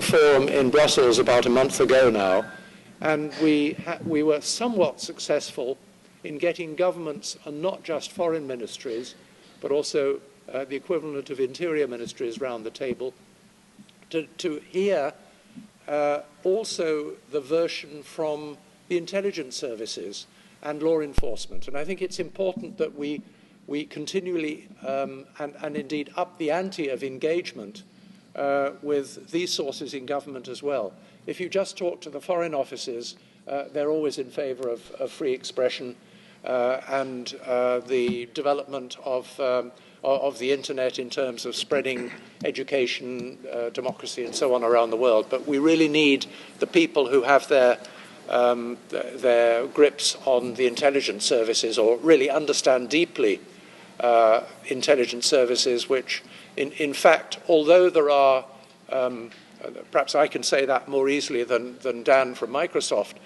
forum in Brussels about a month ago now, and we were somewhat successful in getting governments, and not just foreign ministries, but also the equivalent of interior ministries round the table, to hear also the version from the intelligence services and law enforcement. And I think it's important that we continually and indeed up the ante of engagement with these sources in government as well. If you just talk to the foreign offices, they're always in favour of free expression and the development of the internet in terms of spreading education, democracy, and so on around the world. But we really need the people who have their grips on the intelligence services, or really understand deeply intelligence services, which, in fact, although there are, perhaps I can say that more easily than Dan from Microsoft,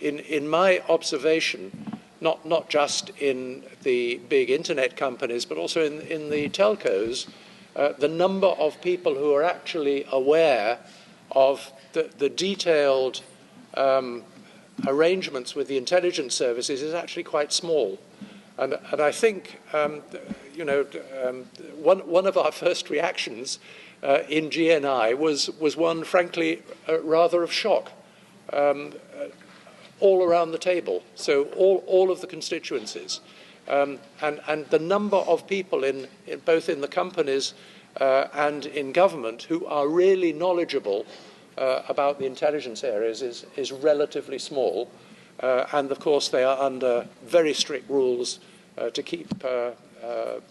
in my observation, not just in the big internet companies, but also in the telcos, the number of people who are actually aware of the detailed arrangements with the intelligence services is actually quite small. And I think, one of our first reactions in GNI was one, frankly, rather of shock. All around the table, so all of the constituencies, and the number of people both in the companies and in government who are really knowledgeable about the intelligence areas is relatively small, and of course they are under very strict rules to keep the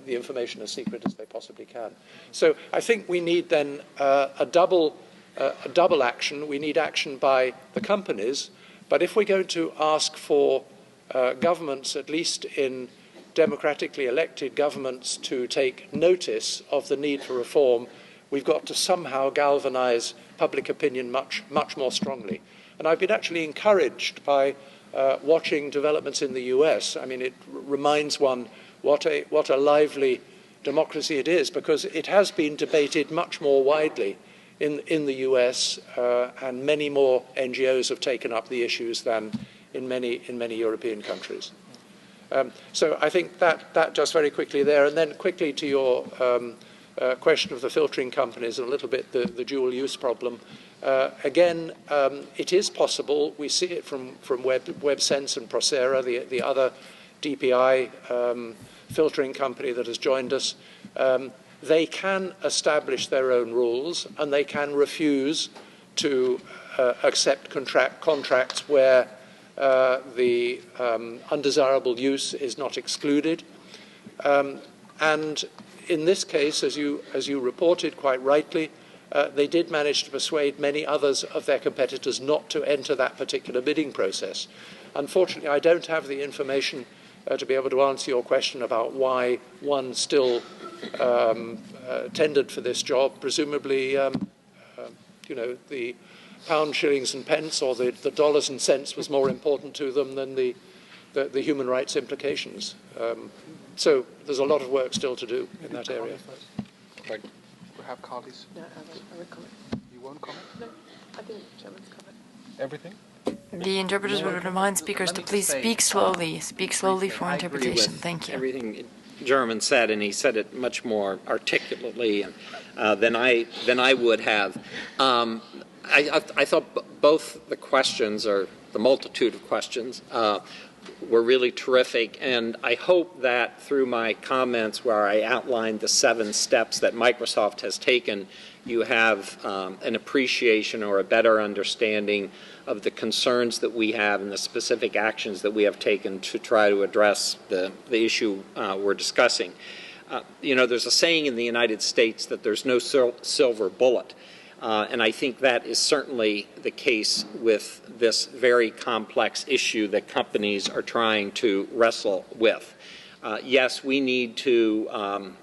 information as secret as they possibly can. So I think we need then a double action. We need action by the companies. But if we're going to ask for governments, at least in democratically elected governments, to take notice of the need for reform, we've got to somehow galvanize public opinion much more strongly. And I've been actually encouraged by watching developments in the US. I mean, it reminds one what a lively democracy it is, because it has been debated much more widely in the US, and many more NGOs have taken up the issues than in many European countries. So I think that just very quickly there, and then quickly to your question of the filtering companies and a little bit the dual use problem. Again, it is possible. We see it from WebSense and Procera, the other DPI filtering company that has joined us. They can establish their own rules, and they can refuse to accept contracts where the undesirable use is not excluded. And in this case, as you reported quite rightly, they did manage to persuade many others of their competitors not to enter that particular bidding process. Unfortunately, I don't have the information to be able to answer your question about why one still tendered for this job. Presumably, the pound, shillings and pence, or the dollars and cents was more important to them than the human rights implications. So there's a lot of work still to do in that area. We have colleagues. No, I will comment. You won't comment? No, I think Jermyn's covered. Everything? The interpreters would remind speakers to please speak slowly. Speak slowly for interpretation. Thank you. Everything Jermyn said, and he said it much more articulately than I would have. I thought both the questions, or the multitude of questions, were really terrific, and I hope that through my comments where I outlined the 7 steps that Microsoft has taken, you have an appreciation or a better understanding of the concerns that we have and the specific actions that we have taken to try to address the issue we're discussing. There's a saying in the United States that there's no silver bullet. And I think that is certainly the case with this very complex issue that companies are trying to wrestle with. Yes, we need to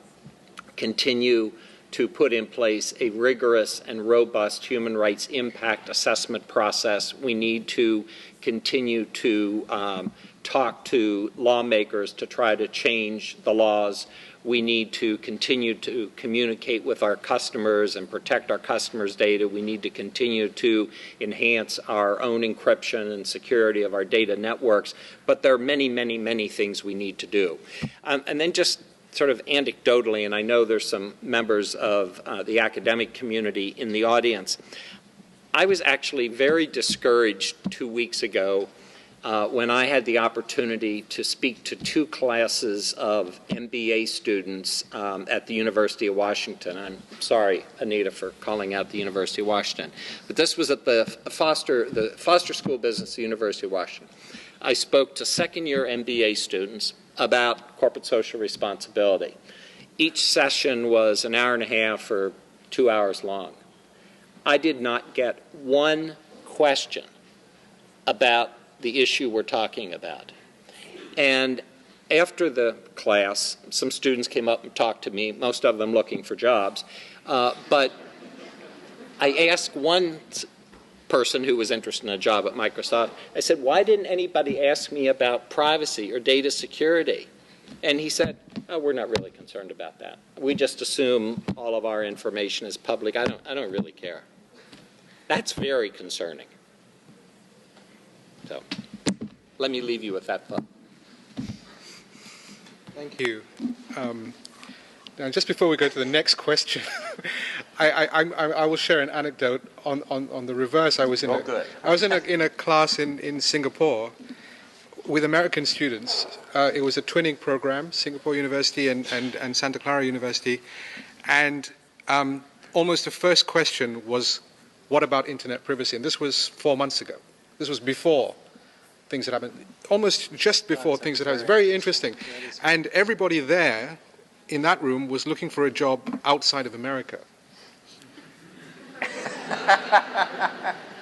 continue to put in place a rigorous and robust human rights impact assessment process. We need to continue to talk to lawmakers to try to change the laws. We need to continue to communicate with our customers and protect our customers' data. We need to continue to enhance our own encryption and security of our data networks. But there are many, many, many things we need to do. And then just sort of anecdotally, and I know there's some members of the academic community in the audience, I was actually very discouraged 2 weeks ago when I had the opportunity to speak to 2 classes of MBA students at the University of Washington. I'm sorry, Anita, for calling out the University of Washington. But this was at the Foster School of Business at the University of Washington. I spoke to second-year MBA students about corporate social responsibility. Each session was an hour and a half or 2 hours long. I did not get one question about the issue we're talking about. And after the class, some students came up and talked to me, most of them looking for jobs. But I asked one person who was interested in a job at Microsoft, I said, why didn't anybody ask me about privacy or data security? And he said, oh, we're not really concerned about that. We just assume all of our information is public. I don't really care. That's very concerning. So let me leave you with that thought. Thank you. Now, just before we go to the next question, I will share an anecdote on the reverse. I was in a class in Singapore with American students. It was a twinning program, Singapore University and Santa Clara University, and almost the first question was, what about internet privacy? And this was 4 months ago. This was before things had happened, almost just before things had happened. It's very interesting. And everybody there in that room was looking for a job outside of America.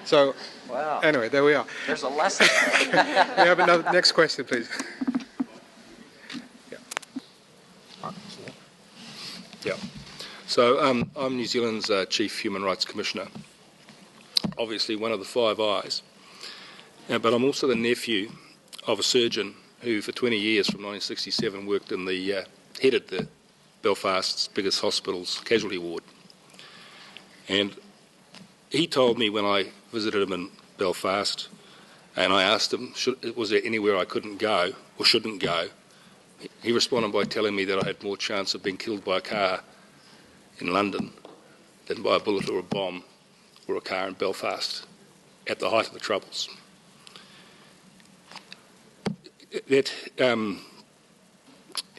So, wow. Anyway, there we are. There's a lesson. We have another, next question, please. Yeah. So I'm New Zealand's Chief Human Rights Commissioner, obviously one of the Five Eyes, but I'm also the nephew of a surgeon who for 20 years from 1967 worked in the, headed the Belfast's biggest hospital's casualty ward. And he told me when I visited him in Belfast and I asked him, was there anywhere I couldn't go or shouldn't go, he responded by telling me that I had more chance of being killed by a car in London than by a bullet or a bomb or a car in Belfast at the height of the Troubles. That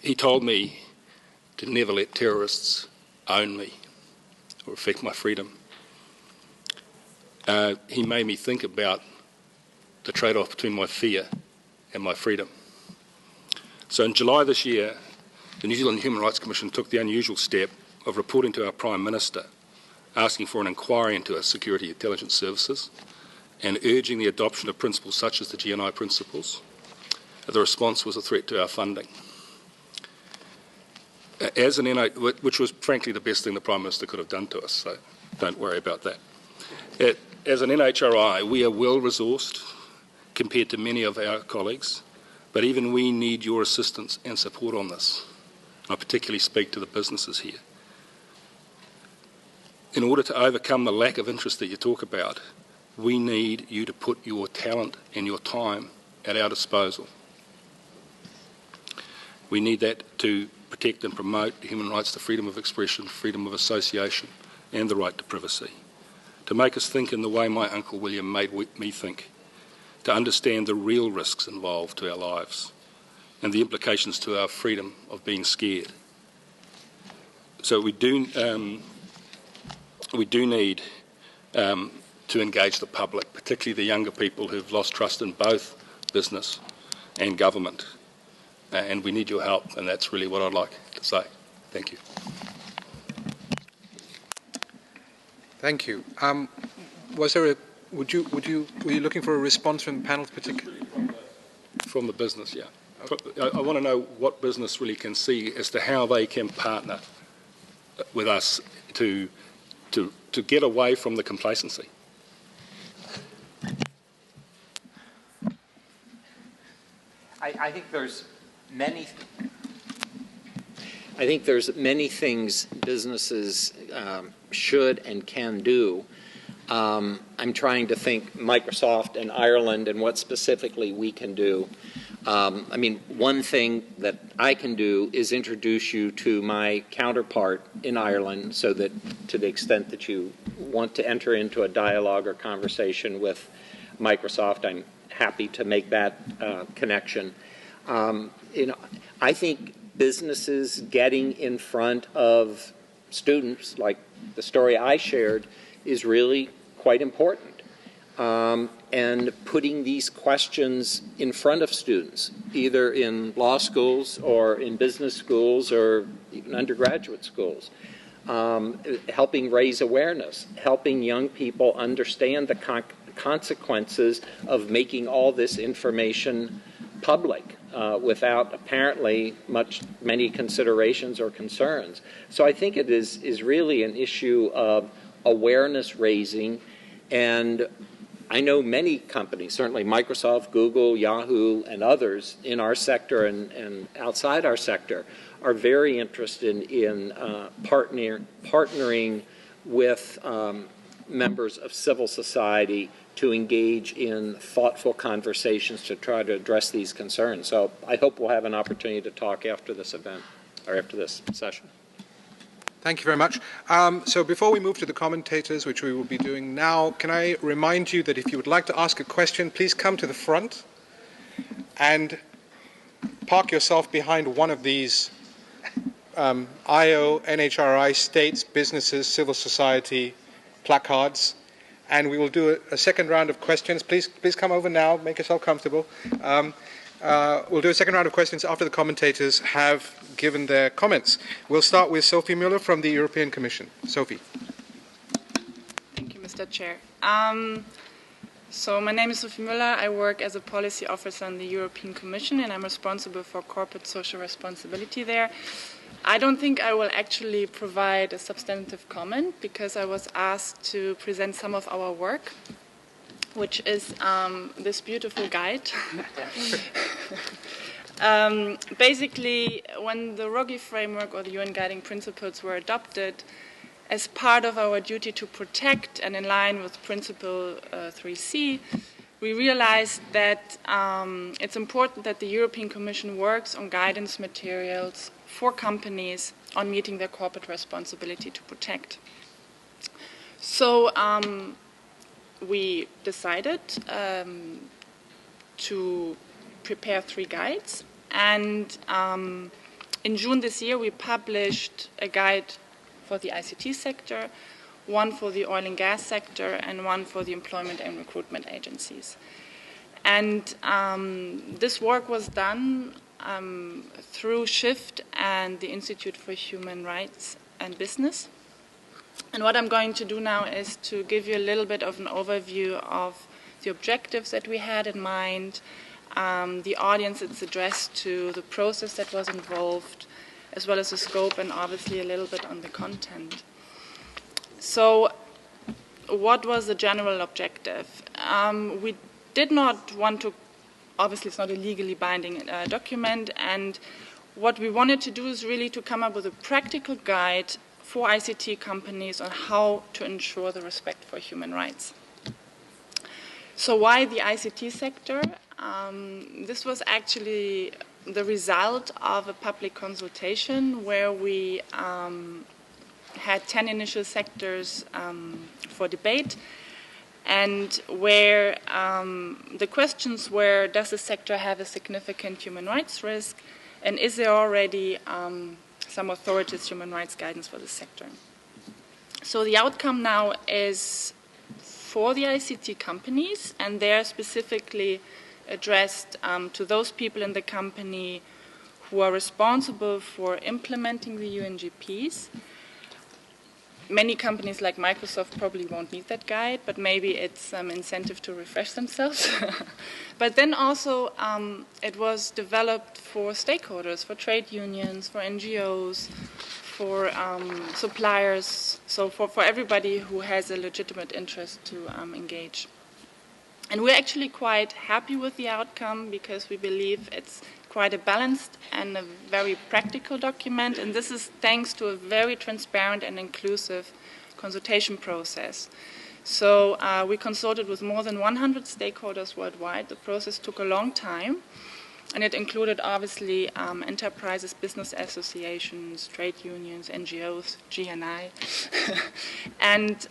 he told me to never let terrorists own me or affect my freedom. He made me think about the trade-off between my fear and my freedom. So in July this year, the New Zealand Human Rights Commission took the unusual step of reporting to our Prime Minister, asking for an inquiry into our security intelligence services and urging the adoption of principles such as the GNI principles. The response was a threat to our funding. As an NHRI, which was frankly the best thing the Prime Minister could have done to us, so don't worry about that. As an NHRI, we are well resourced compared to many of our colleagues, but even we need your assistance and support on this. I particularly speak to the businesses here. In order to overcome the lack of interest that you talk about, we need you to put your talent and your time at our disposal. We need that to protect and promote human rights to freedom of expression, freedom of association, and the right to privacy. To make us think in the way my Uncle William made me think, to understand the real risks involved to our lives and the implications to our freedom of being scared. So we do need to engage the public, particularly the younger people who've lost trust in both business and government. And we need your help, and that's really what I'd like to say. Thank you. Thank you. Was there a? Were you looking for a response from the panel, particularly? From the business, yeah. I want to know what business really can see as to how they can partner with us to get away from the complacency. I think there's many. I think there's many things businesses should and can do. I'm trying to think Microsoft and Ireland and what specifically we can do. I mean, one thing that I can do is introduce you to my counterpart in Ireland so that to the extent that you want to enter into a dialogue or conversation with Microsoft, I'm happy to make that connection. I think businesses getting in front of students, like the story I shared, is really quite important. And putting these questions in front of students, either in law schools or in business schools or even undergraduate schools, helping raise awareness, helping young people understand the consequences of making all this information public without apparently many considerations or concerns. So I think it is really an issue of awareness raising, and I know many companies, certainly Microsoft, Google, Yahoo, and others in our sector and outside our sector are very interested in partnering with members of civil society to engage in thoughtful conversations to try to address these concerns. So I hope we'll have an opportunity to talk after this event, or after this session. Thank you very much. So before we move to the commentators, which we will be doing now, can I remind you that if you would like to ask a question, please come to the front and park yourself behind one of these IO, NHRI, states, businesses, civil society placards, and we will do a second round of questions. Please come over now, make yourself comfortable. We'll do a second round of questions after the commentators have given their comments. We'll start with Sophie Mueller from the European Commission. Sophie. Thank you, Mr. Chair. So my name is Sophie Mueller. I work as a policy officer in the European Commission, and I'm responsible for corporate social responsibility there. I don't think I will actually provide a substantive comment because I was asked to present some of our work, which is this beautiful guide. Basically, when the Ruggie framework or the UN guiding principles were adopted, as part of our duty to protect and in line with Principle 3C, we realized that it's important that the European Commission works on guidance materials for companies on meeting their corporate responsibility to protect. So we decided to prepare 3 guides, and in June this year we published a guide for the ICT sector, one for the oil and gas sector, and one for the employment and recruitment agencies. And this work was done through SHIFT and the Institute for Human Rights and Business. And what I'm going to do now is to give you a little bit of an overview of the objectives that we had in mind, the audience it's addressed to, the process that was involved, as well as the scope, and obviously a little bit on the content. So what was the general objective? We did not want to, obviously it's not a legally binding document, and what we wanted to do is really to come up with a practical guide for ICT companies on how to ensure the respect for human rights. So why the ICT sector? This was actually the result of a public consultation where we had 10 initial sectors for debate, and where the questions were, does the sector have a significant human rights risk, and is there already some authorities' human rights guidance for the sector? So the outcome now is for the ICT companies, and they're specifically addressed to those people in the company who are responsible for implementing the UNGPs. Many companies like Microsoft probably won't need that guide, but maybe it's some incentive to refresh themselves. But then also it was developed for stakeholders, for trade unions, for NGOs, for suppliers, so for everybody who has a legitimate interest to engage. And we're actually quite happy with the outcome because we believe it's quite a balanced and a very practical document, and this is thanks to a very transparent and inclusive consultation process. So we consulted with more than 100 stakeholders worldwide. The process took a long time, and it included obviously enterprises, business associations, trade unions, NGOs, GNI, and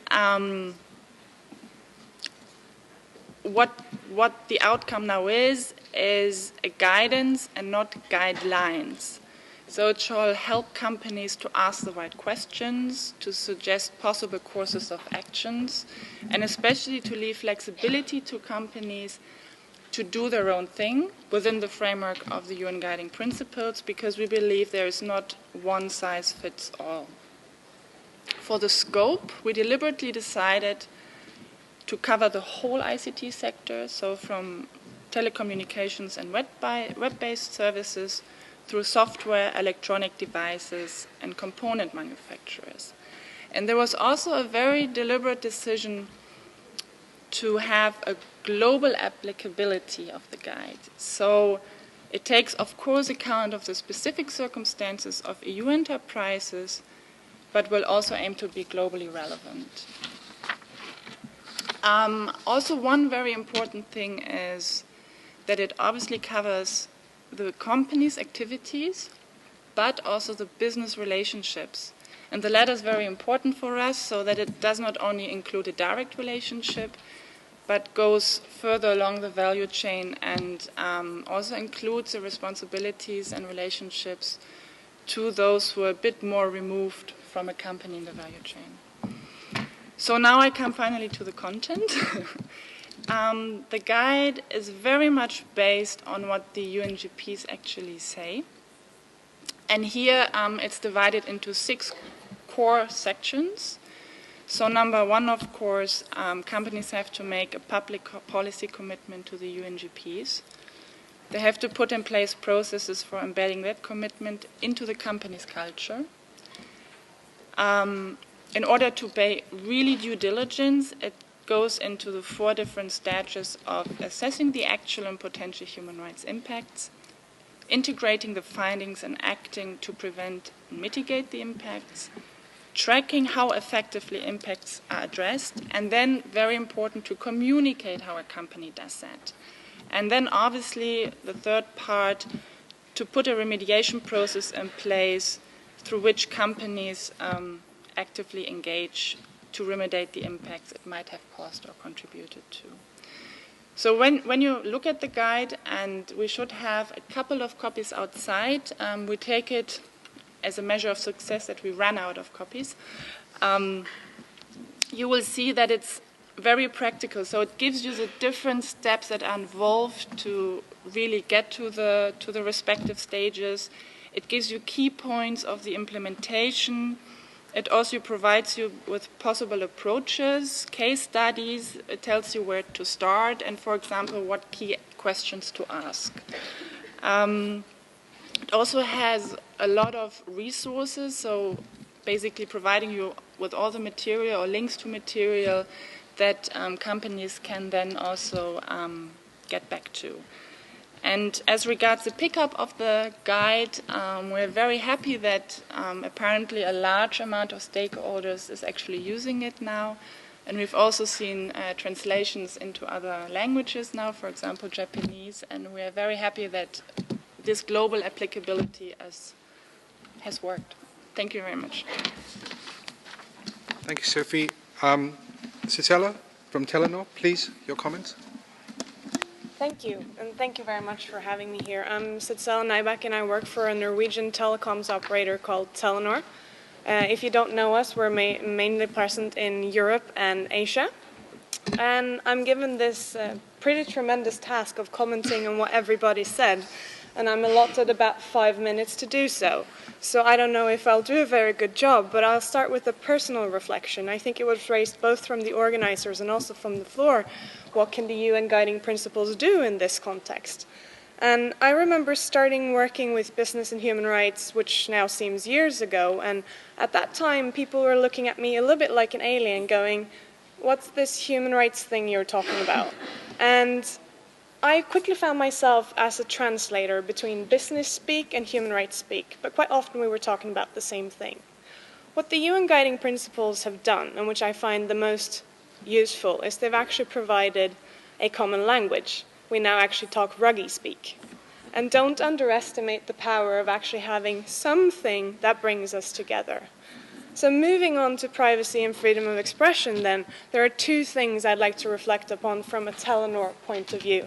what the outcome now is a guidance and not guidelines. So it shall help companies to ask the right questions, to suggest possible courses of actions, and especially to leave flexibility to companies to do their own thing within the framework of the UN Guiding Principles, because we believe there is not one size fits all. For the scope, we deliberately decided to cover the whole ICT sector, so from telecommunications and web-based services through software, electronic devices, and component manufacturers. And there was also a very deliberate decision to have a global applicability of the guide. So it takes, of course, account of the specific circumstances of EU enterprises, but will also aim to be globally relevant. Also, one very important thing is that it obviously covers the company's activities, but also the business relationships. And the latter is very important for us, so that it does not only include a direct relationship, but goes further along the value chain and also includes the responsibilities and relationships to those who are a bit more removed from a company in the value chain. So now I come finally to the content. The guide is very much based on what the UNGPs actually say. And here it's divided into 6 core sections. So number 1, of course, companies have to make a public policy commitment to the UNGPs. They have to put in place processes for embedding that commitment into the company's culture. In order to pay really due diligence, it goes into the 4 different stages of assessing the actual and potential human rights impacts, integrating the findings and acting to prevent and mitigate the impacts, tracking how effectively impacts are addressed, and then, very important, to communicate how a company does that. And then, obviously, the 3rd part, to put a remediation process in place through which companies actively engage to remediate the impacts it might have caused or contributed to. So when you look at the guide, and we should have a couple of copies outside, we take it as a measure of success that we ran out of copies. You will see that it's very practical. So it gives you the different steps that are involved to really get to the respective stages. It gives you key points of the implementation. It also provides you with possible approaches, case studies. It tells you where to start and, for example, what key questions to ask. It also has a lot of resources, so basically providing you with all the material or links to material that companies can then also get back to. And as regards the pickup of the guide, we're very happy that apparently a large amount of stakeholders is actually using it now. And we've also seen translations into other languages now, for example, Japanese. And we're very happy that this global applicability has worked. Thank you very much. Thank you, Sophie. Sidsela from Telenor, please, your comments. Thank you, and thank you very much for having me here. I'm Sidsela Nyebak, and I work for a Norwegian telecoms operator called Telenor. If you don't know us, we're mainly present in Europe and Asia. And I'm given this pretty tremendous task of commenting on what everybody said, and I'm allotted about 5 minutes to do so. So I don't know if I'll do a very good job, but I'll start with a personal reflection. I think it was raised both from the organizers and also from the floor. What can the UN Guiding Principles do in this context? And I remember starting working with business and human rights, which now seems years ago, and at that time people were looking at me a little bit like an alien, going, what's this human rights thing you're talking about? And I quickly found myself as a translator between business speak and human rights speak, but quite often we were talking about the same thing. What the UN Guiding Principles have done, and which I find the most useful, is they've actually provided a common language. We now actually talk Ruggie speak. And don't underestimate the power of actually having something that brings us together. So moving on to privacy and freedom of expression then, there are two things I'd like to reflect upon from a Telenor point of view.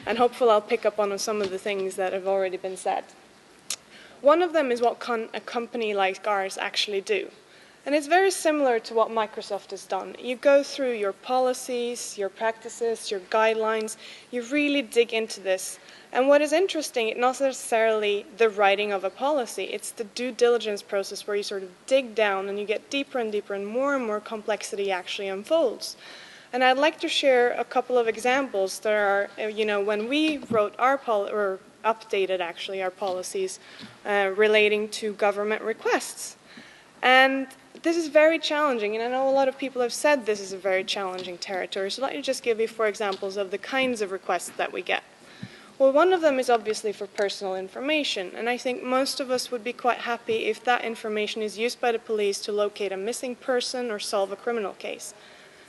And hopefully I'll pick up on some of the things that have already been said. One of them is what can a company like ours actually do. And it's very similar to what Microsoft has done. You go through your policies, your practices, your guidelines, you really dig into this. And what is interesting, it's not necessarily the writing of a policy, it's the due diligence process where you sort of dig down and you get deeper and deeper and more complexity actually unfolds. And I'd like to share a couple of examples that are, when we wrote our or updated actually our policies relating to government requests. And this is very challenging, and I know a lot of people have said this is a very challenging territory, so let me just give you 4 examples of the kinds of requests that we get. Well, one of them is obviously for personal information, and I think most of us would be quite happy if that information is used by the police to locate a missing person or solve a criminal case.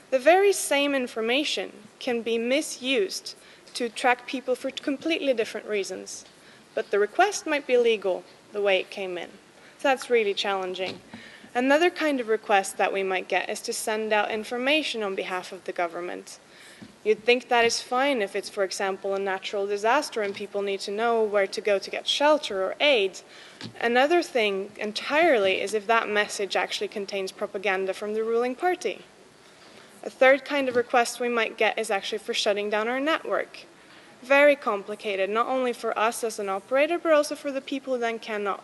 The very same information can be misused to track people for completely different reasons, but the request might be legal the way it came in. So that's really challenging. Another kind of request that we might get is to send out information on behalf of the government. You'd think that is fine if it's, for example, a natural disaster and people need to know where to go to get shelter or aid. Another thing entirely is if that message actually contains propaganda from the ruling party. A third kind of request we might get is actually for shutting down our network. Very complicated, not only for us as an operator, but also for the people who then cannot,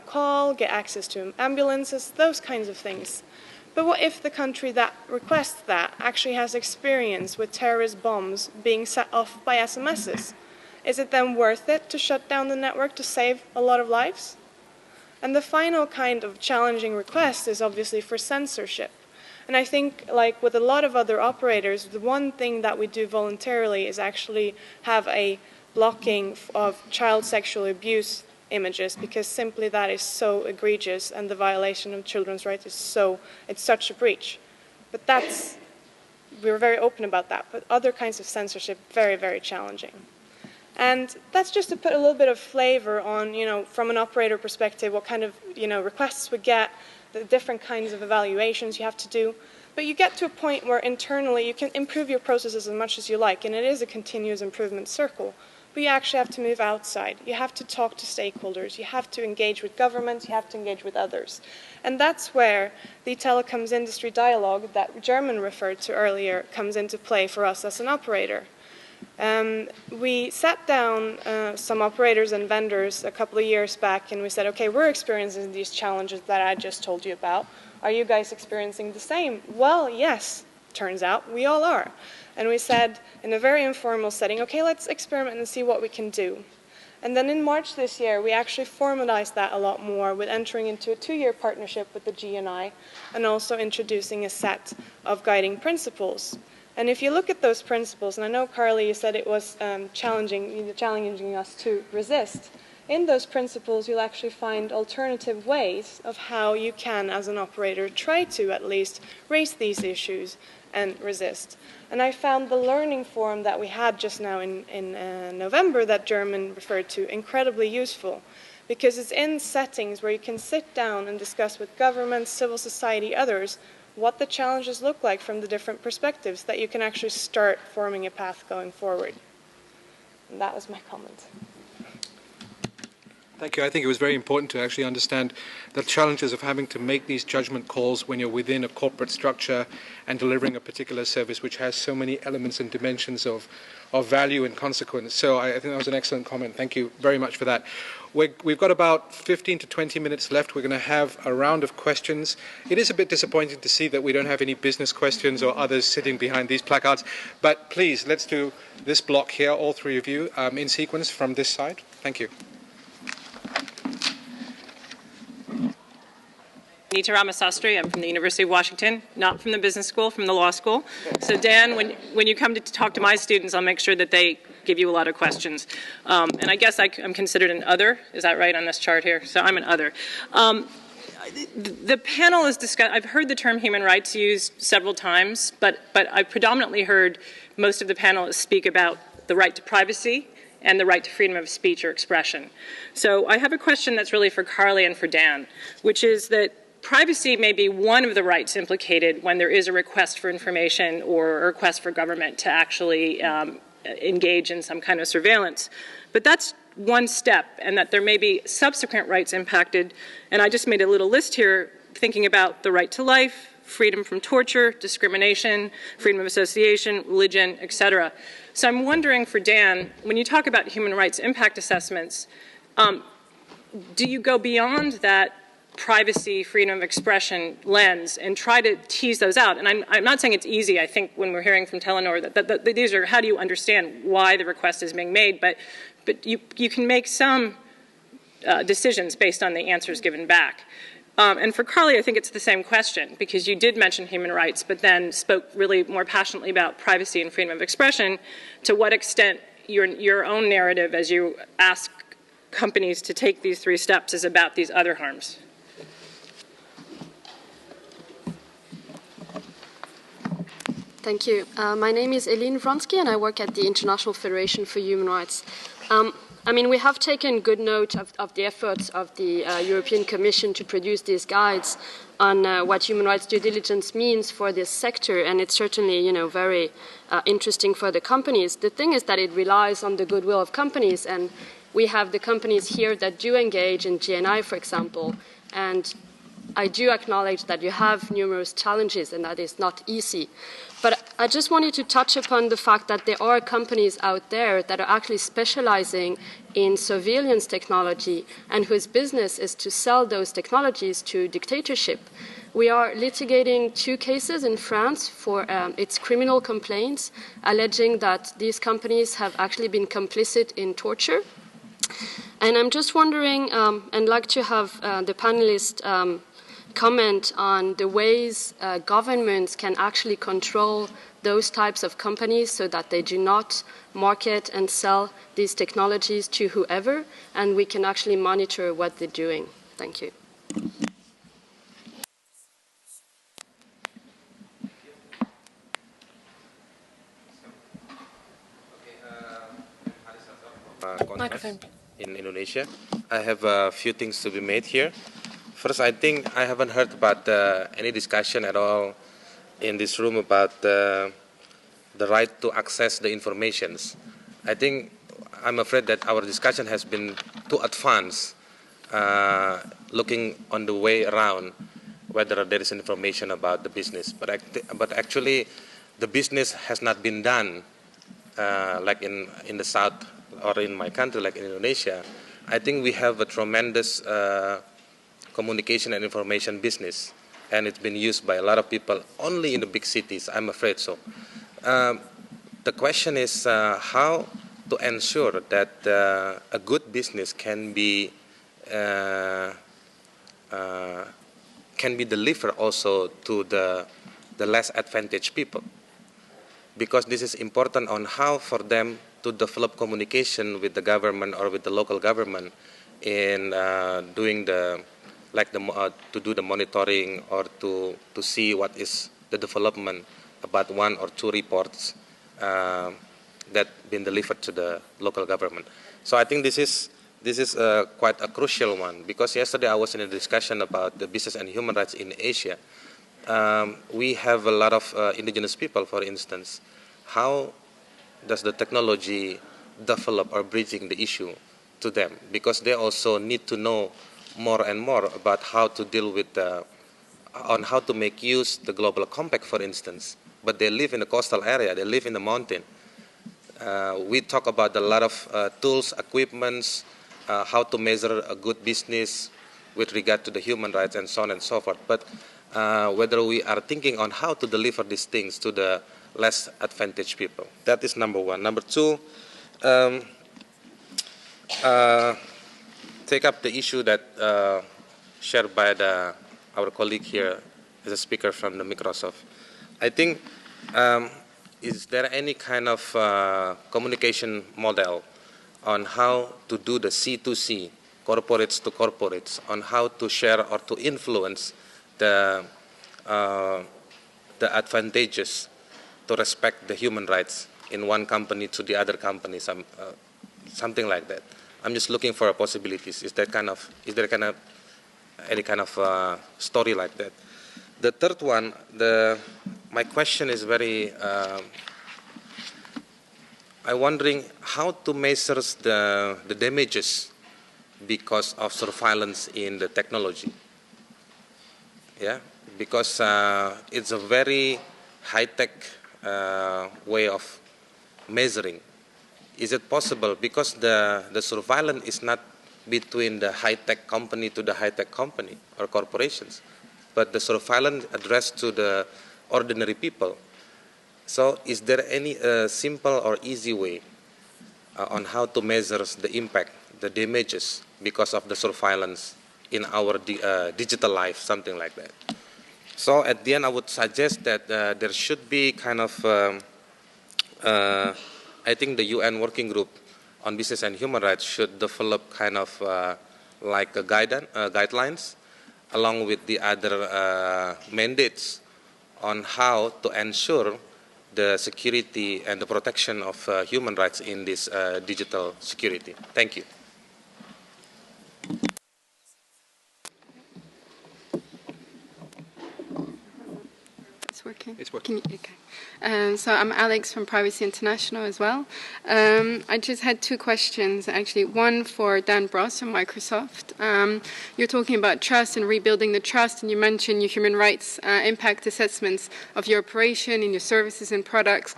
call, get access to ambulances, those kinds of things. But what if the country that requests that actually has experience with terrorist bombs being set off by SMSs? Is it then worth it to shut down the network to save a lot of lives? And the final kind of challenging request is obviously for censorship. And I think, like with a lot of other operators, the one thing that we do voluntarily is actually have a blocking of child sexual abuse images, because simply that is so egregious and the violation of children's rights is it's such a breach. But we're very open about that. But other kinds of censorship, very, very challenging. And that's just to put a little bit of flavor on, from an operator perspective, what kind of, requests we get, the different kinds of evaluations you have to do. But you get to a point where internally you can improve your processes as much as you like, and it is a continuous improvement circle. But you actually have to move outside. You have to talk to stakeholders. You have to engage with governments. You have to engage with others. And that's where the telecoms industry dialogue that Jermyn referred to earlier comes into play for us as an operator. We sat down some operators and vendors a couple of years back, and we said, okay, we're experiencing these challenges that I just told you about. Are you guys experiencing the same? Well, yes, turns out we all are. And we said, in a very informal setting, okay, let's experiment and see what we can do. And then in March this year, we actually formalized that a lot more with entering into a 2-year partnership with the GNI and also introducing a set of guiding principles. And if you look at those principles, and I know, Carly, you said it was challenging us to resist. In those principles, you'll actually find alternative ways of how you can, as an operator, try to at least raise these issues and resist. And I found the learning forum that we had just now in November that Jermyn referred to incredibly useful, because it's in settings where you can sit down and discuss with governments, civil society, others, what the challenges look like from the different perspectives, that you can actually start forming a path going forward. And that was my comment. Thank you. I think it was very important to actually understand the challenges of having to make these judgment calls when you're within a corporate structure and delivering a particular service which has so many elements and dimensions of value and consequence. So I think that was an excellent comment. Thank you very much for that. We've got about 15 to 20 minutes left. We're going to have a round of questions. It is a bit disappointing to see that we don't have any business questions or others sitting behind these placards. But please, let's do this block here, all 3 of you, in sequence from this side. Thank you. Nita Ramasastry. I'm from the University of Washington, not from the business school, from the law school. So Dan, when you come to talk to my students, I'll make sure that they give you a lot of questions. And I guess I'm considered an other. Is that right on this chart here? So I'm an other. The panel is discussed. I've heard the term human rights used several times, but I predominantly heard most of the panelists speak about the right to privacy and the right to freedom of speech or expression. So I have a question that's really for Carly and for Dan, which is that privacy may be one of the rights implicated when there is a request for information or a request for government to actually engage in some kind of surveillance. But that's one step, and that there may be subsequent rights impacted. And I just made a little list here thinking about the right to life, freedom from torture, discrimination, freedom of association, religion, etc. So I'm wondering for Dan, when you talk about human rights impact assessments, do you go beyond that privacy, freedom of expression lens and try to tease those out? And I'm not saying it's easy. I think when we're hearing from Telenor that these are, how do you understand why the request is being made? But you can make some decisions based on the answers given back. And for Carly, I think it's the same question, because you did mention human rights, but then spoke really more passionately about privacy and freedom of expression. To what extent your own narrative, as you ask companies to take these 3 steps, is about these other harms? Thank you. My name is Eline Vronsky, and I work at the International Federation for Human Rights. I mean, we have taken good note of the efforts of the European Commission to produce these guides on what human rights due diligence means for this sector, and it's certainly, very interesting for the companies. The thing is that it relies on the goodwill of companies, and we have the companies here that do engage in GNI, for example, and I do acknowledge that you have numerous challenges and that is not easy. But I just wanted to touch upon the fact that there are companies out there that are actually specializing in surveillance technology and whose business is to sell those technologies to dictatorship. We are litigating 2 cases in France for its criminal complaints, alleging that these companies have actually been complicit in torture. And I'm just wondering, and like to have the panelists comment on the ways governments can actually control those types of companies so that they do not market and sell these technologies to whoever, and we can actually monitor what they're doing. Thank you. Microphone. In Indonesia, I have a few things to be made here. First, I think I haven't heard about any discussion at all in this room about the right to access the informations. I'm afraid that our discussion has been too advanced, looking on the way around whether there is information about the business. But actually, the business has not been done like in the South or in my country, like in Indonesia. I think we have a tremendous communication and information business, and it's been used by a lot of people only in the big cities, I'm afraid so. The question is how to ensure that a good business can be delivered also to the less advantaged people, because this is important on how for them to develop communication with the government or with the local government in doing to do the monitoring or to see what is the development about 1 or 2 reports that been delivered to the local government. So I think this is quite a crucial one, because yesterday I was in a discussion about the business and human rights in Asia. We have a lot of indigenous people, for instance. How does the technology develop or bridging the issue to them? Because they also need to know more and more about how to deal with on how to make use the global compact, for instance. But they live in a coastal area, they live in the mountain. We talk about a lot of tools, equipments, how to measure a good business with regard to the human rights and so on and so forth. But whether we are thinking on how to deliver these things to the less advantaged people. That is number 1. Number 2, take up the issue that shared by our colleague here is a speaker from the Microsoft. I think, is there any kind of communication model on how to do the C2C, corporates to corporates, on how to share or to influence the advantages to respect the human rights in one company to the other company, something like that. I'm just looking for possibilities. Is there any kind of story like that? The third one, my question is very. I'm wondering how to measure the damages because of surveillance in the technology. Yeah, because it's a very high-tech way of measuring. Is it possible? Because the surveillance is not between the high-tech company to the high-tech company or corporations, but the surveillance addressed to the ordinary people. So is there any simple or easy way on how to measure the impact, the damages because of the surveillance in our digital life, something like that? So at the end, I would suggest that there should be kind of, I think the UN Working Group on Business and Human Rights should develop kind of like a guidelines along with the other mandates on how to ensure the security and the protection of human rights in this digital security. Thank you. It's working. It's working. Okay. So I'm Alex from Privacy International as well. I just had two questions, actually. One for Dan Bross from Microsoft. You're talking about trust and rebuilding the trust, and you mentioned your human rights impact assessments of your operation and your services and products.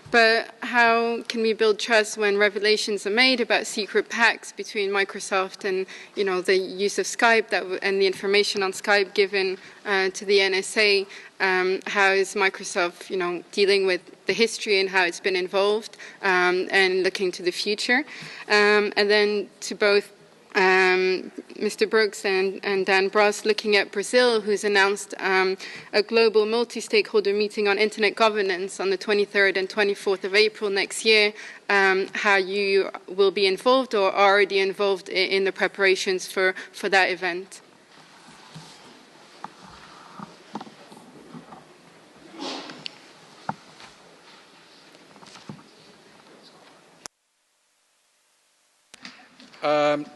But how can we build trust when revelations are made about secret pacts between Microsoft and, the use of Skype and the information on Skype given to the NSA? How is Microsoft, dealing with the history and how it's been involved and looking to the future? And then to both Mr. Brooks and Dan Bross, looking at Brazil, who's announced a global multi-stakeholder meeting on internet governance on the 23rd and 24th of April next year, how you will be involved or already involved in the preparations for that event.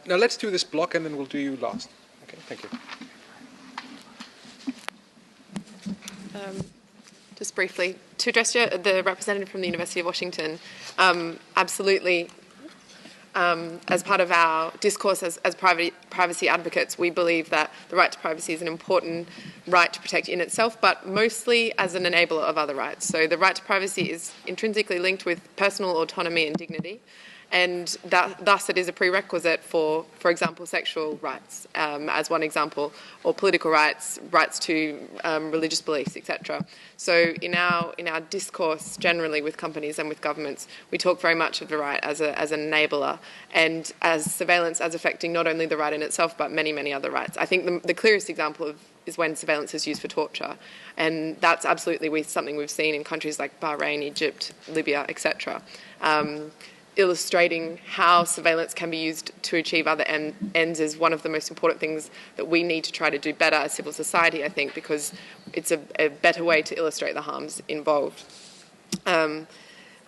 Now let's do this block and then we'll do you last. Okay, thank you. Just briefly, to address the representative from the University of Washington, absolutely, as part of our discourse as privacy advocates, we believe that the right to privacy is an important right to protect in itself, but mostly as an enabler of other rights. So the right to privacy is intrinsically linked with personal autonomy and dignity. And thus it is a prerequisite for example, sexual rights, as one example, or political rights, rights to religious beliefs, etc. So in our discourse generally with companies and with governments, we talk very much of the right as an enabler, and as surveillance as affecting not only the right in itself, but many, many other rights. I think the clearest example is when surveillance is used for torture. And that's absolutely something we've seen in countries like Bahrain, Egypt, Libya, etc. Illustrating how surveillance can be used to achieve other ends is one of the most important things that we need to try to do better as civil society, I think, because it's a better way to illustrate the harms involved.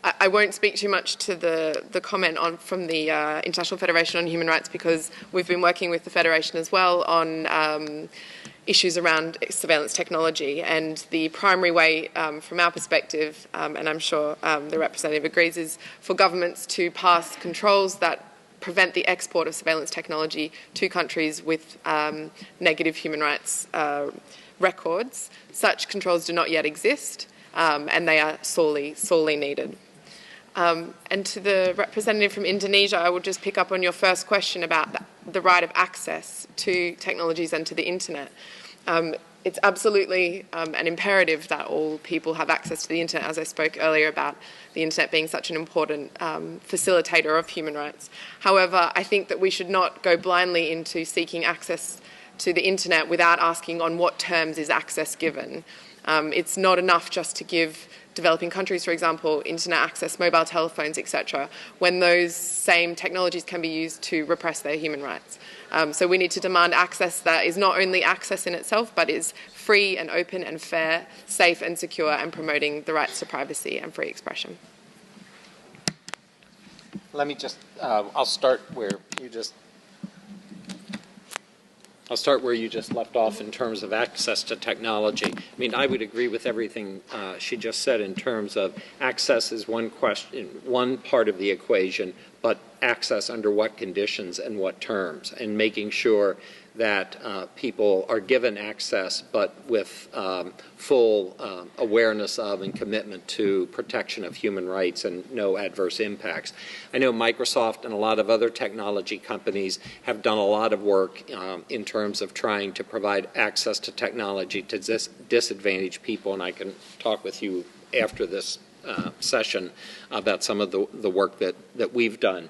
I won't speak too much to the comment from the International Federation on Human Rights, because we've been working with the Federation as well on issues around surveillance technology, and the primary way from our perspective, and I'm sure the representative agrees, is for governments to pass controls that prevent the export of surveillance technology to countries with negative human rights records. Such controls do not yet exist, and they are sorely needed. And to the representative from Indonesia, I will just pick up on your first question about the right of access to technologies and to the internet. It's absolutely an imperative that all people have access to the internet, as I spoke earlier about the internet being such an important facilitator of human rights. However, I think that we should not go blindly into seeking access to the internet without asking on what terms is access given. It's not enough just to give developing countries, for example, internet access, mobile telephones, etc., when those same technologies can be used to repress their human rights. So we need to demand access that is not only access in itself, but is free and open and fair, safe and secure, and promoting the rights to privacy and free expression. Let me just, I'll start where you just left off in terms of access to technology. I mean, I would agree with everything she just said in terms of access is one question, one part of the equation, but access under what conditions and what terms, and making sure that people are given access, but with full awareness of and commitment to protection of human rights and no adverse impacts. I know Microsoft and a lot of other technology companies have done a lot of work in terms of trying to provide access to technology to disadvantaged people, and I can talk with you after this session about some of the work that we've done.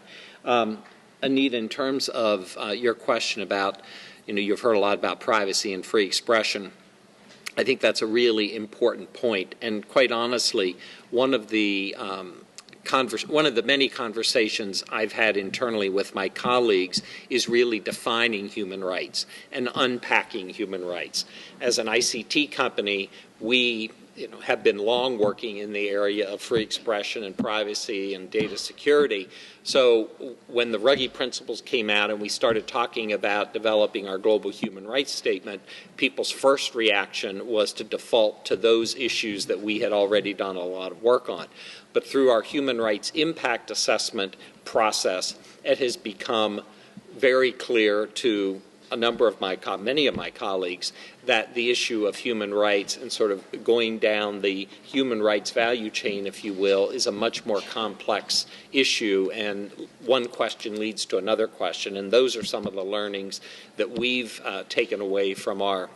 Anita, in terms of your question about, you've heard a lot about privacy and free expression. I think that's a really important point. And quite honestly, one of the many conversations I've had internally with my colleagues is really defining human rights and unpacking human rights. As an ICT company, we have been long working in the area of free expression and privacy and data security. So when the Ruggie Principles came out and we started talking about developing our global human rights statement, people's first reaction was to default to those issues that we had already done a lot of work on. But through our human rights impact assessment process, it has become very clear to many of my colleagues that the issue of human rights and sort of going down the human rights value chain, if you will, is a much more complex issue, and one question leads to another question, and those are some of the learnings that we've taken away from our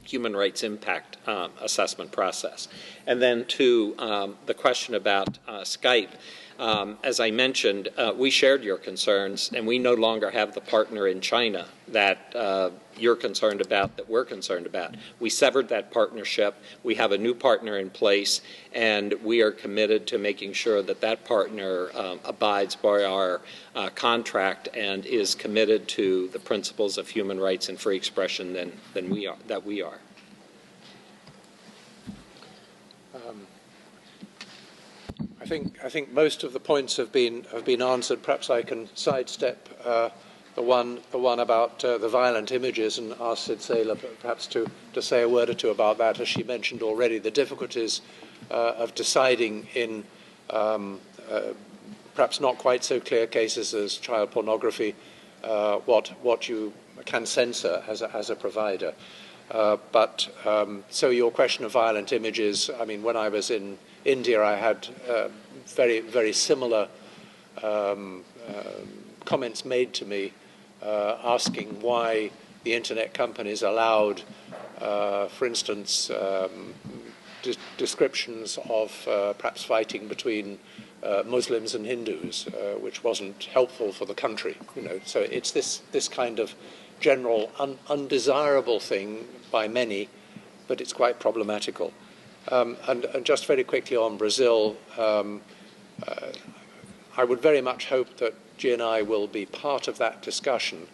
human rights impact assessment process. And then to the question about Skype, as I mentioned, we shared your concerns, and we no longer have the partner in China that you're concerned about, that we're concerned about. We severed that partnership. We have a new partner in place, and we are committed to making sure that that partner abides by our contract and is committed to the principles of human rights and free expression than we are. I think most of the points have been answered. Perhaps I can sidestep the one about the violent images and ask Sidsela perhaps to say a word or two about that. As she mentioned already, the difficulties of deciding in perhaps not quite so clear cases as child pornography what you can censor as a provider. So your question of violent images, I mean, when I was in India, I had very, very similar comments made to me asking why the internet companies allowed, for instance, descriptions of perhaps fighting between Muslims and Hindus, which wasn't helpful for the country. So it's this kind of general undesirable thing by many, but it's quite problematical. And just very quickly on Brazil, I would very much hope that GNI will be part of that discussion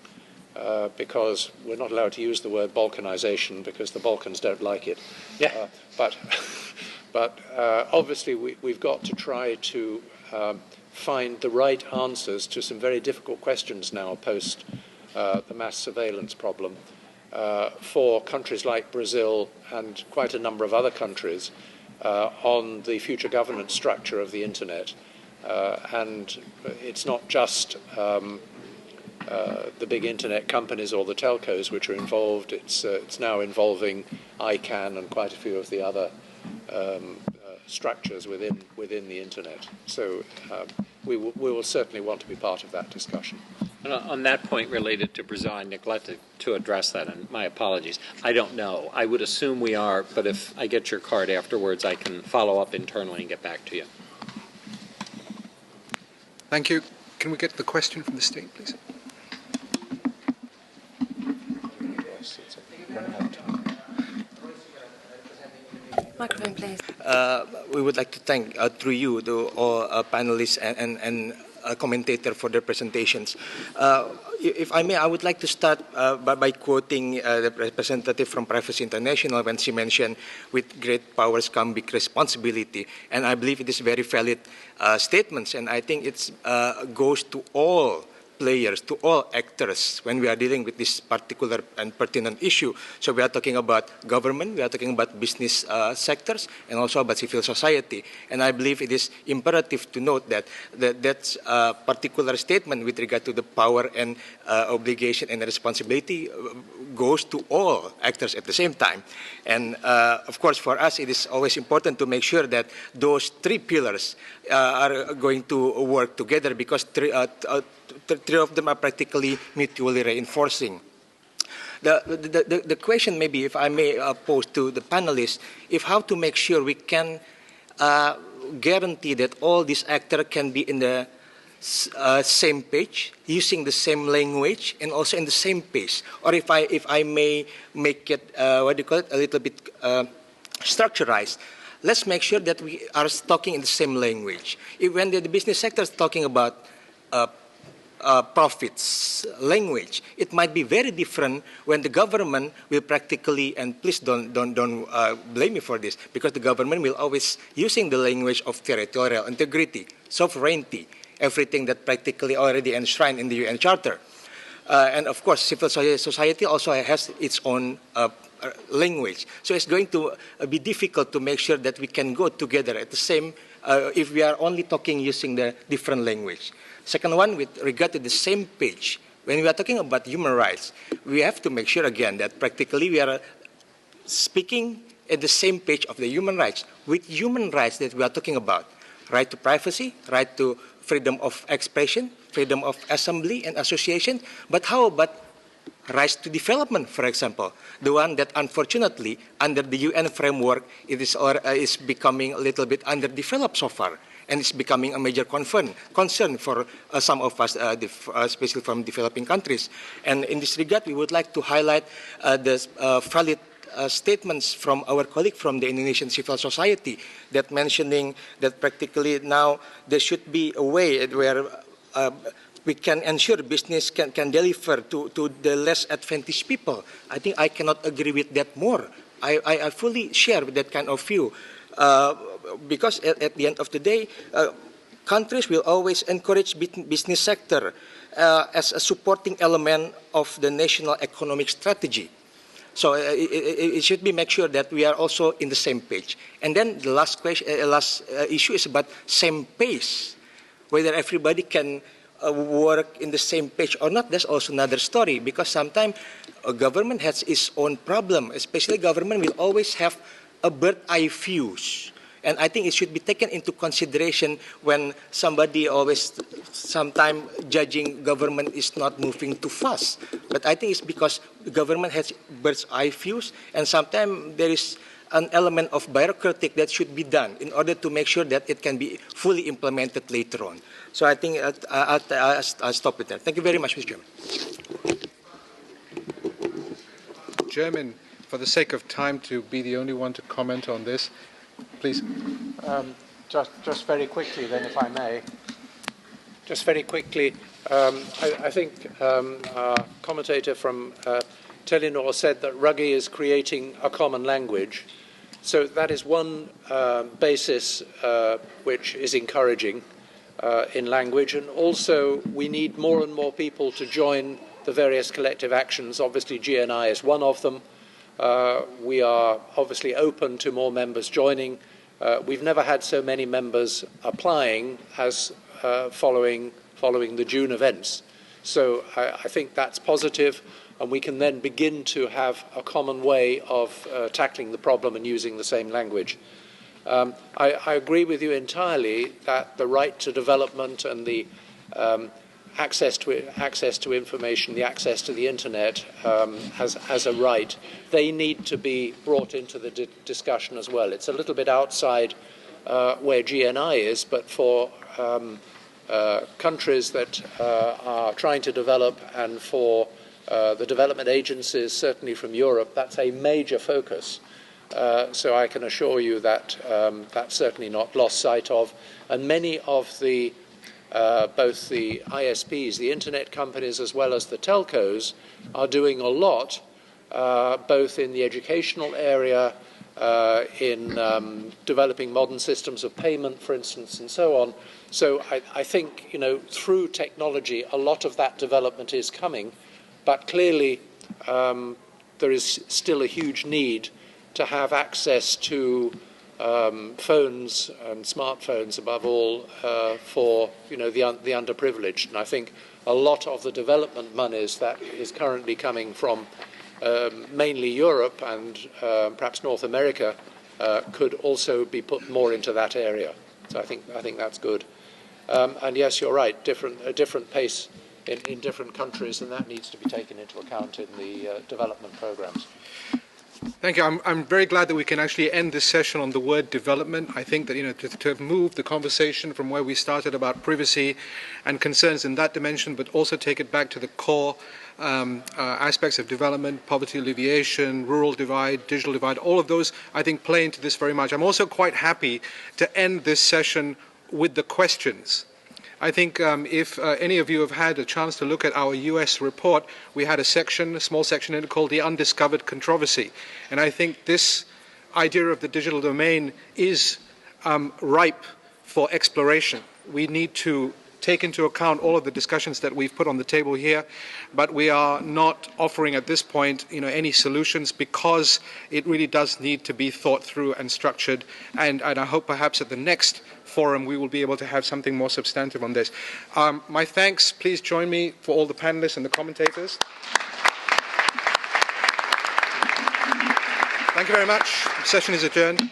because we're not allowed to use the word Balkanization because the Balkans don't like it. Yeah. But obviously we've got to try to find the right answers to some very difficult questions now post the mass surveillance problem. For countries like Brazil and quite a number of other countries on the future governance structure of the internet. And it's not just the big internet companies or the telcos which are involved. It's now involving ICANN and quite a few of the other structures within the internet. So we will certainly want to be part of that discussion. And on that point related to Brazil, I neglected to address that, and my apologies. I don't know. I would assume we are, but if I get your card afterwards, I can follow up internally and get back to you. Thank you. Can we get the question from the state, please? Microphone, please. We would like to thank, through you, the all panelists and commentator for their presentations. If I may, I would like to start by quoting the representative from Privacy International when she mentioned, with great powers come big responsibility. And I believe it is very valid statements, and I think it goes to all players, to all actors when we are dealing with this particular and pertinent issue. So we are talking about government, we are talking about business sectors, and also about civil society. And I believe it is imperative to note that that particular statement with regard to the power and obligation and responsibility goes to all actors at the same time. And of course, for us, it is always important to make sure that those three pillars are going to work together, because three of them are practically mutually reinforcing. The question, maybe, if I may pose to the panelists, if how to make sure we can guarantee that all these actors can be in the same page, using the same language, and also in the same pace. Or if I may make it, what do you call it, a little bit structurized, let's make sure that we are talking in the same language. When the business sector is talking about profits language, it might be very different when the government will practically, and please don't blame me for this, because the government will always using the language of territorial integrity, sovereignty, everything that practically already enshrined in the UN Charter. And of course, civil society also has its own language. So it's going to be difficult to make sure that we can go together at the same, if we are only talking using the different language. Second one, with regard to the same page, when we are talking about human rights, we have to make sure again that practically we are speaking at the same page of the human rights, with human rights that we are talking about. Right to privacy, right to freedom of expression, freedom of assembly and association. But how about rights to development, for example? The one that unfortunately under the UN framework it is becoming a little bit underdeveloped so far. And it's becoming a major concern for some of us, especially from developing countries. And in this regard, we would like to highlight the valid statements from our colleague from the Indonesian civil society that mentioning that practically now there should be a way where we can ensure business can deliver to the less advantaged people. I think I cannot agree with that more. I fully share with that kind of view. Because at the end of the day, countries will always encourage business sector as a supporting element of the national economic strategy. So it should be make sure that we are also in the same page. And then the last question, issue is about same pace, whether everybody can work in the same page or not. That's also another story, because sometimes a government has its own problem. Especially government will always have a bird's eye views. And I think it should be taken into consideration when somebody always, sometimes judging government is not moving too fast. But I think it's because the government has bird's eye views, and sometimes there is an element of bureaucratic that should be done in order to make sure that it can be fully implemented later on. So I think I'll stop it there. Thank you very much, Mr. Chairman. Jermyn, for the sake of time, to be the only one to comment on this, please. Just very quickly then, if I may. Just very quickly, I think our commentator from Telenor said that Ruggie is creating a common language. So that is one basis which is encouraging in language. And also we need more and more people to join the various collective actions. Obviously GNI is one of them. We are obviously open to more members joining. We've never had so many members applying as following the June events. So I think that's positive, and we can then begin to have a common way of tackling the problem and using the same language. I agree with you entirely that the right to development and the access to information, the access to the internet as a right, they need to be brought into the discussion as well. It's a little bit outside where GNI is, but for countries that are trying to develop and for the development agencies, certainly from Europe, that's a major focus. So I can assure you that that's certainly not lost sight of. And many of the both the ISPs, the internet companies, as well as the telcos, are doing a lot, both in the educational area, in developing modern systems of payment, for instance, and so on. So I think, you know, through technology, a lot of that development is coming, but clearly there is still a huge need to have access to phones and smartphones, above all, for, you know, the underprivileged. And I think a lot of the development monies that is currently coming from mainly Europe and perhaps North America could also be put more into that area. So I think that's good. And yes, you're right. A different pace in different countries, and that needs to be taken into account in the development programs. Thank you. I'm very glad that we can actually end this session on the word development. I think that, you know, to have moved the conversation from where we started about privacy and concerns in that dimension, but also take it back to the core aspects of development, poverty alleviation, rural divide, digital divide, all of those, I think, play into this very much. I'm also quite happy to end this session with the questions. I think if any of you have had a chance to look at our US report, we had a small section in it called The Undiscovered Controversy. And I think this idea of the digital domain is ripe for exploration. We need to take into account all of the discussions that we've put on the table here, but we are not offering at this point, you know, any solutions, because it really does need to be thought through and structured. And I hope perhaps at the next forum we will be able to have something more substantive on this. My thanks. Please join me for all the panelists and the commentators. Thank you very much. The session is adjourned.